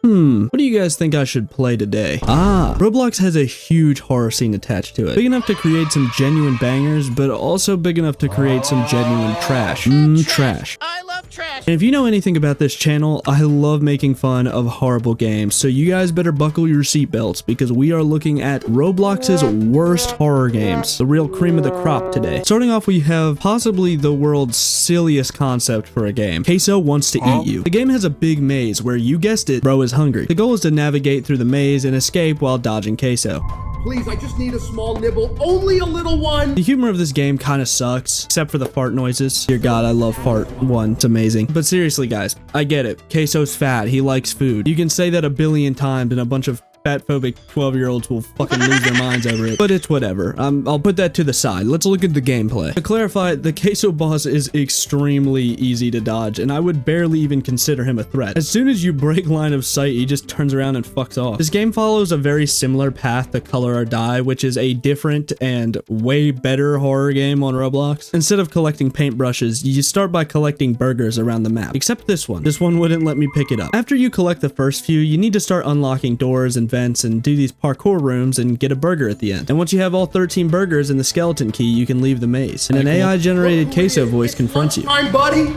what do you guys think I should play today? Roblox has a huge horror scene attached to it. Big enough to create some genuine bangers, but also big enough to create some genuine trash. Trash. I love trash. And if you know anything about this channel, I love making fun of horrible games, so you guys better buckle your seatbelts because we are looking at Roblox's worst horror games, the real cream of the crop today. Starting off, we have possibly the world's silliest concept for a game. Queso wants to eat you. The game has a big maze where, you guessed it, bro is hungry. The goal is to navigate through the maze and escape while dodging Queso. Please, I just need a small nibble, only a little one. The humor of this game kind of sucks, except for the fart noises. Dear God, I love fart 1. It's amazing. But seriously, guys, I get it. Queso's fat. He likes food. You can say that a billion times and a bunch of fat-phobic 12-year-olds will fucking lose their minds over it, but it's whatever. I'll put that to the side. Let's look at the gameplay. To clarify, the Queso boss is extremely easy to dodge, and I would barely even consider him a threat. As soon as you break line of sight, he just turns around and fucks off. This game follows a very similar path to Color or Die, which is a different and way better horror game on Roblox. Instead of collecting paintbrushes, you start by collecting burgers around the map, except this one. This one wouldn't let me pick it up. After you collect the first few, you need to start unlocking doors and vents and do these parkour rooms and get a burger at the end. And once you have all 13 burgers and the skeleton key, you can leave the maze. And an AI-generated Queso voice confronts you. Time, buddy.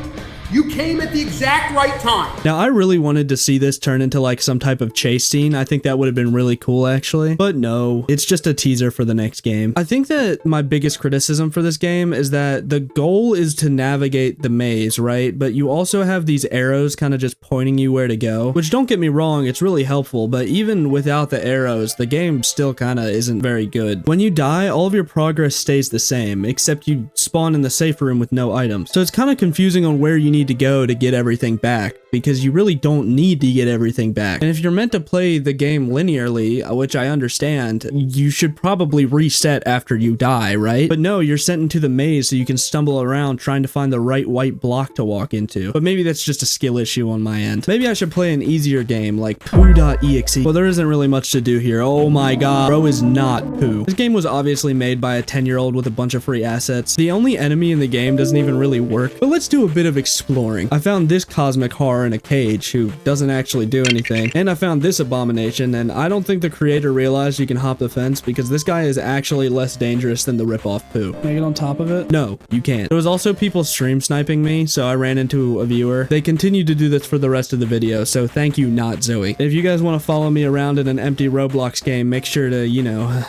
You came at the exact right time. Now, I really wanted to see this turn into like some type of chase scene. I think that would have been really cool, actually. But no, it's just a teaser for the next game. I think that my biggest criticism for this game is that the goal is to navigate the maze, right? But you also have these arrows kind of just pointing you where to go, which, don't get me wrong, it's really helpful. But even without the arrows, the game still kind of isn't very good. When you die, all of your progress stays the same, except you spawn in the safe room with no items. So it's kind of confusing on where you need to go to get everything back, because you really don't need to get everything back. And if you're meant to play the game linearly, which I understand, you should probably reset after you die, right? But no, you're sent into the maze so you can stumble around trying to find the right white block to walk into. But maybe that's just a skill issue on my end. Maybe I should play an easier game like Poo.exe. Well, there isn't really much to do here. Oh my god, bro is not Poo. This game was obviously made by a 10-year-old with a bunch of free assets. The only enemy in the game doesn't even really work. But let's do a bit of exploring. I found this cosmic horror in a cage who doesn't actually do anything, and I found this abomination, and I don't think the creator realized you can hop the fence because this guy is actually less dangerous than the ripoff Poo. Can I get on top of it? No, you can't. There was also people stream sniping me, so I ran into a viewer. They continue to do this for the rest of the video, so thank you, not Zoe. If you guys want to follow me around in an empty Roblox game, make sure to, you know...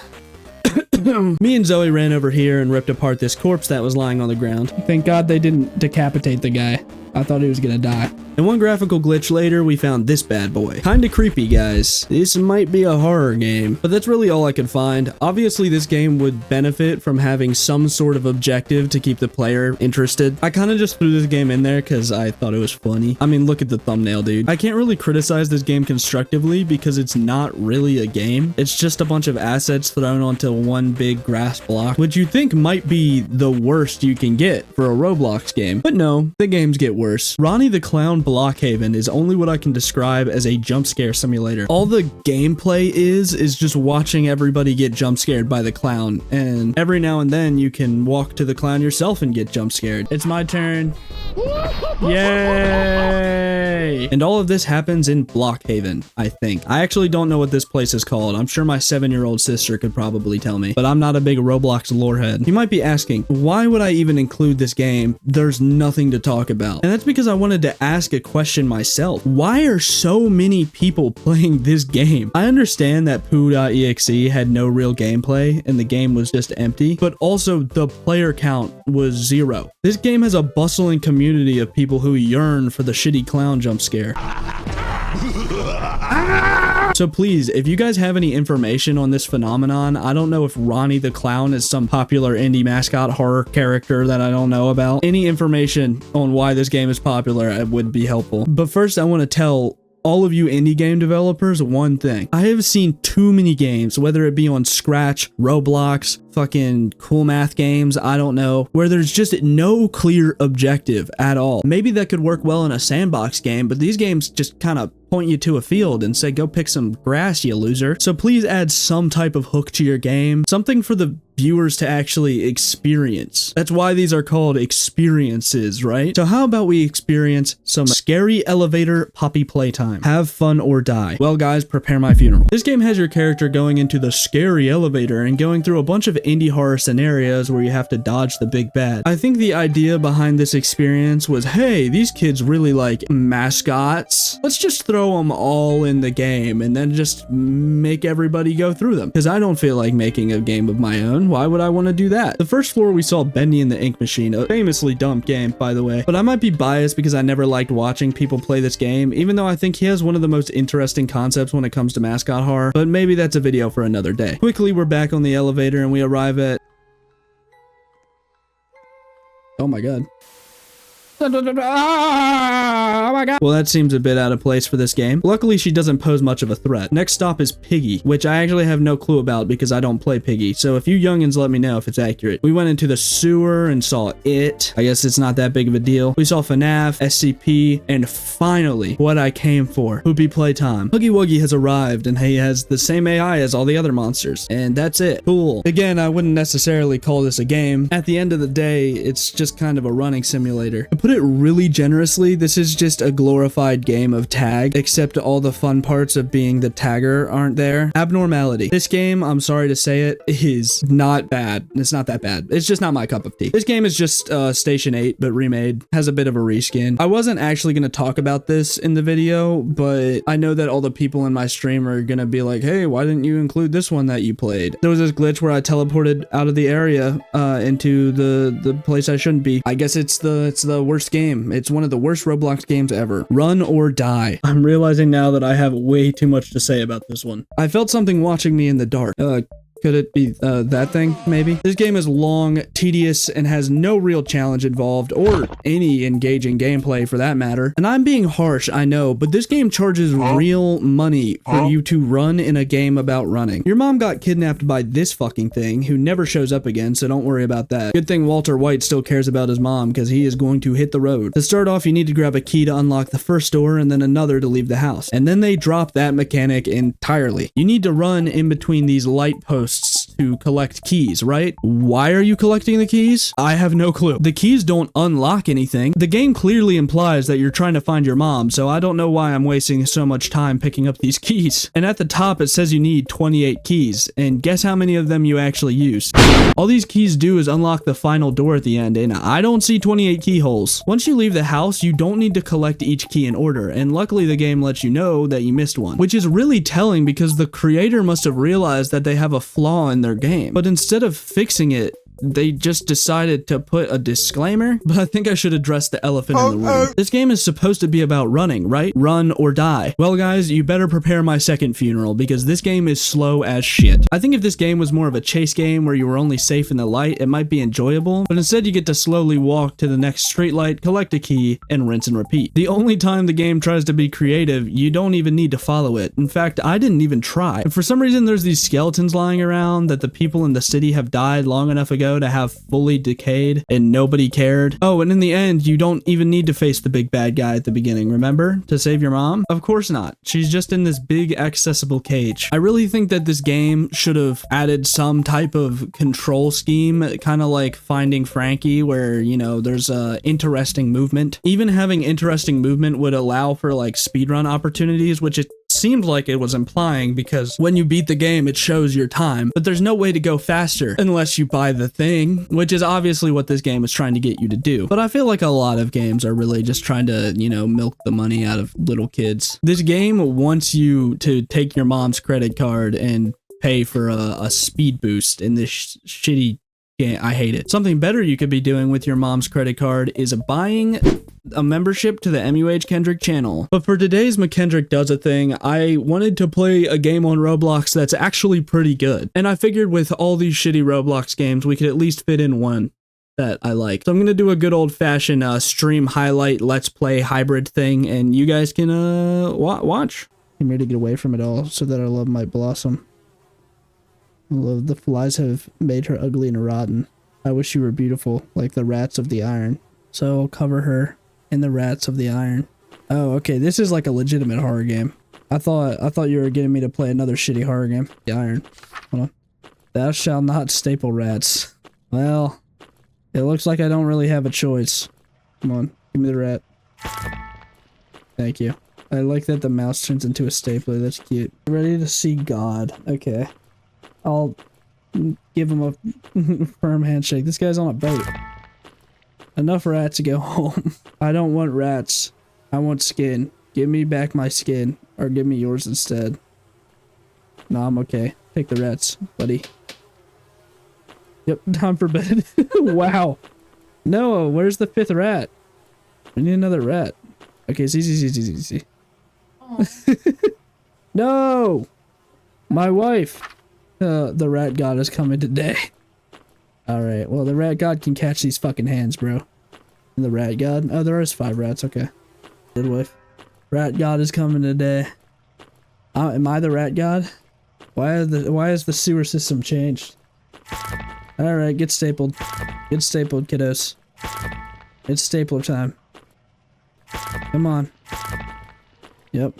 Me and Zoe ran over here and ripped apart this corpse that was lying on the ground. Thank God they didn't decapitate the guy. I thought he was gonna die. And one graphical glitch later, we found this bad boy. Kinda creepy, guys. This might be a horror game, but that's really all I could find. Obviously, this game would benefit from having some sort of objective to keep the player interested. I kinda just threw this game in there because I thought it was funny. I mean, look at the thumbnail, dude. I can't really criticize this game constructively because it's not really a game. It's just a bunch of assets thrown onto one big grass block, which you think might be the worst you can get for a Roblox game. But no, the games get worse. Ronnie the Clown Blockhaven is only what I can describe as a jump scare simulator. All the gameplay is just watching everybody get jump scared by the clown, and every now and then you can walk to the clown yourself and get jump scared. It's my turn. Yay! And all of this happens in Blockhaven, I think. I actually don't know what this place is called. I'm sure my 7-year-old sister could probably tell me, but I'm not a big Roblox lorehead. You might be asking, why would I even include this game? There's nothing to talk about. And that's because I wanted to ask a question myself. Why are so many people playing this game? I understand that Poo.exe had no real gameplay and the game was just empty, but also the player count was 0. This game has a bustling community of people who yearn for the shitty clown jump scare. So please, if you guys have any information on this phenomenon, I don't know if Ronnie the Clown is some popular indie mascot horror character that I don't know about. Any information on why this game is popular would be helpful. But first, I want to tell all of you indie game developers one thing. I have seen too many games, whether it be on Scratch, Roblox, fucking Cool Math games, I don't know, where there's just no clear objective at all. Maybe that could work well in a sandbox game, but these games just kind of point you to a field and say, go pick some grass, you loser. So please add some type of hook to your game, something for the viewers to actually experience. That's why these are called experiences, right? So how about we experience some scary elevator puppy playtime? Have fun or die. Well guys, prepare my funeral. This game has your character going into the scary elevator and going through a bunch of indie horror scenarios where you have to dodge the big bad. I think the idea behind this experience was, hey, these kids really like mascots. Let's just throw them all in the game and then just make everybody go through them. Because I don't feel like making a game of my own. Why would I want to do that? The first floor we saw Bendy and the Ink Machine, a famously dumb game, by the way. But I might be biased because I never liked watching people play this game, even though I think he has one of the most interesting concepts when it comes to mascot horror. But maybe that's a video for another day. Quickly, we're back on the elevator and we arrive at... Oh my god. Oh my god. Well, that seems a bit out of place for this game. Luckily, she doesn't pose much of a threat. Next stop is Piggy, which I actually have no clue about because I don't play Piggy. So if you youngins let me know if it's accurate. We went into the sewer and saw It. I guess it's not that big of a deal. We saw FNAF, SCP, and finally, what I came for, Poopy Playtime. Huggy Wuggy has arrived and he has the same AI as all the other monsters. And that's it. Cool. Again, I wouldn't necessarily call this a game. At the end of the day, it's just kind of a running simulator. To put it really generously, this is just a glorified game of tag, except all the fun parts of being the tagger aren't there. Abnormality. This game, I'm sorry to say it, is not bad. It's not that bad. It's just not my cup of tea. This game is just Station 8, but remade. Has a bit of a reskin. I wasn't actually going to talk about this in the video, but I know that all the people in my stream are going to be like, hey, why didn't you include this one that you played? There was this glitch where I teleported out of the area into the place I shouldn't be. I guess it's the worst game. It's one of the worst Roblox games ever. Run or die. I'm realizing now that I have way too much to say about this one. I felt something watching me in the dark. Could it be that thing, maybe? This game is long, tedious, and has no real challenge involved, or any engaging gameplay for that matter. And I'm being harsh, I know, but this game charges real money for you to run in a game about running. Your mom got kidnapped by this fucking thing, who never shows up again, so don't worry about that. Good thing Walter White still cares about his mom, because he is going to hit the road. To start off, you need to grab a key to unlock the first door, and then another to leave the house. And then they drop that mechanic entirely. You need to run in between these light posts to collect keys, right? Why are you collecting the keys? I have no clue. The keys don't unlock anything. The game clearly implies that you're trying to find your mom, so I don't know why I'm wasting so much time picking up these keys. And at the top, it says you need 28 keys, and guess how many of them you actually use? All these keys do is unlock the final door at the end, and I don't see 28 keyholes. Once you leave the house, you don't need to collect each key in order, and luckily the game lets you know that you missed one, which is really telling because the creator must have realized that they have a flaw in their game. But instead of fixing it, they just decided to put a disclaimer, but I think I should address the elephant in the room. This game is supposed to be about running, right? Run or die. Well guys, you better prepare my second funeral because this game is slow as shit. I think if this game was more of a chase game where you were only safe in the light, it might be enjoyable, but instead you get to slowly walk to the next street light, collect a key, and rinse and repeat. The only time the game tries to be creative, you don't even need to follow it. In fact, I didn't even try. And for some reason, there's these skeletons lying around that the people in the city have died long enough ago to have fully decayed and nobody cared. Oh, and in the end, you don't even need to face the big bad guy at the beginning, remember? To save your mom? Of course not. She's just in this big accessible cage. I really think that this game should have added some type of control scheme, kind of like Finding Frankie, where, you know, there's interesting movement. Even having interesting movement would allow for like speedrun opportunities, which it seemed like it was implying because when you beat the game, it shows your time, but there's no way to go faster unless you buy the thing, which is obviously what this game is trying to get you to do. But I feel like a lot of games are really just trying to, you know, milk the money out of little kids. This game wants you to take your mom's credit card and pay for a speed boost in this shitty game. I hate it. Something better you could be doing with your mom's credit card is buying a membership to the Muhkendric channel. But for today's Muhkendric Does a Thing, I wanted to play a game on Roblox that's actually pretty good. And I figured with all these shitty Roblox games, we could at least fit in one that I like. So I'm gonna do a good old-fashioned stream highlight, let's play hybrid thing, and you guys can watch. I'm ready to get away from it all so that our love might blossom. Love the flies have made her ugly and rotten. I wish you were beautiful, like the rats of the iron. So I'll cover her in the rats of the iron. Oh, okay. This is like a legitimate horror game. I thought you were getting me to play another shitty horror game. The iron. Hold on. Thou shalt not staple rats. Well, it looks like I don't really have a choice. Come on, give me the rat. Thank you. I like that the mouse turns into a stapler. That's cute. Ready to see God. Okay. I'll give him a firm handshake. This guy's on a boat. Enough rats to go home. I don't want rats. I want skin. Give me back my skin. Or give me yours instead. No, I'm okay. Take the rats, buddy. Yep, time for bed. Wow. No, where's the 5th rat? We need another rat. Okay, it's easy. No! My wife! The rat god is coming today. Alright, well, the rat god can catch these fucking hands, bro. And the rat god? Oh, there is 5 rats, okay. Good wife. Rat god is coming today. Am I the rat god? Why has the sewer system changed? Alright, get stapled. Get stapled, kiddos. It's stapler time. Come on. Yep.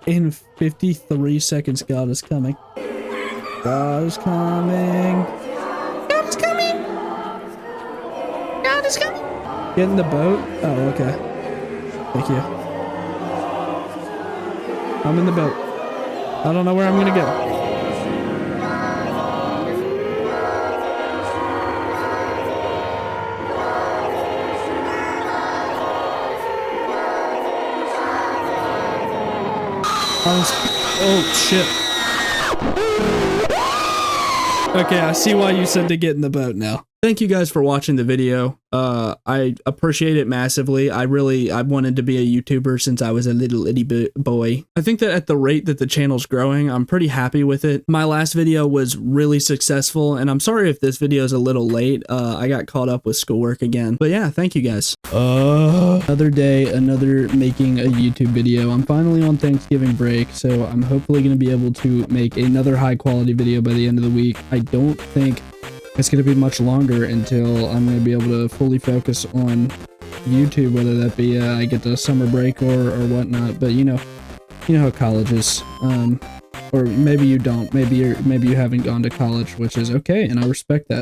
In 53 seconds, God is coming. God is coming. God is coming. God is coming. Get in the boat? Oh, okay. Thank you. I'm in the boat. I don't know where I'm gonna go. Oh shit. Okay, I see why you said to get in the boat now. Thank you guys for watching the video. I appreciate it massively. I wanted to be a YouTuber since I was a little itty boy. I think that at the rate that the channel's growing, I'm pretty happy with it. My last video was really successful, and I'm sorry if this video is a little late. I got caught up with schoolwork again. But yeah, thank you guys. Another day, another making a YouTube video. I'm finally on Thanksgiving break, so I'm hopefully going to be able to make another high quality video by the end of the week. I don't think it's going to be much longer until I'm going to be able to fully focus on YouTube, whether that be I get the summer break or whatnot. But you know how college is, or maybe you don't. Maybe you haven't gone to college, which is okay, and I respect that.